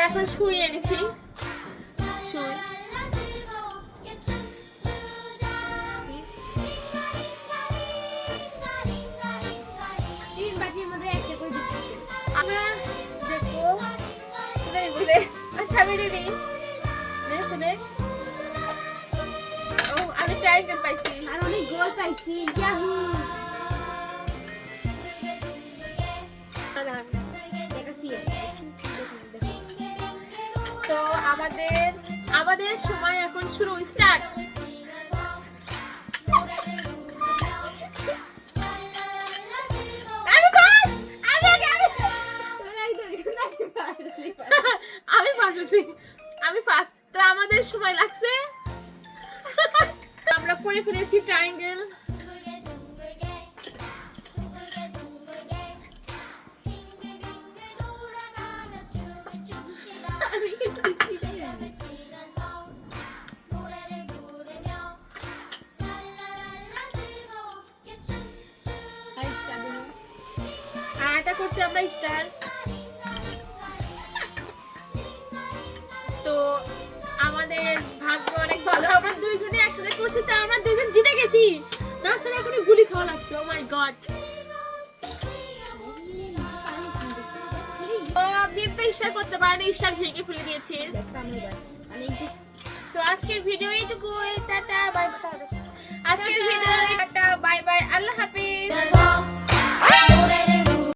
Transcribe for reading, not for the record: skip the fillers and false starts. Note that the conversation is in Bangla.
এখন শুয়ে এনেছি শুই তিন বাটির মধ্যে একটা করে বিস্কুট আমরা দেখবো বলে আচ্ছা আমি দিদি ও আমি ট্রায়াঙ্গেল পাইছি আর অনেক গোল পাইছি ইয়াহু দেখাচ্ছি তো আমাদের সময় এখন শুরু স্টার্ট আমি ফার্স্ট তো আমাদের সময় লাগছে আমরা করে ফেলেছি ট্রায়াঙ্গেল আর এটা করছি আমরা স্টার তো আমাদের ভাগ্য অনেক ভালো আমরা দুইজনে একসাথে করছি তো আমরা দুইজন জিতে গেছি তাছাড়া কোনো গুলি খাওয়া লাগতো ও মাই গড ও দীপ্ত ইশার করতে পারেন ইশার ভেঙে ফেলে দিয়েছে তো আজকের ভিডিও এইটুকু টাটা বাই বাই আজকের ভিডিও টাটা বাই বাই আল্লাহ হাফেজ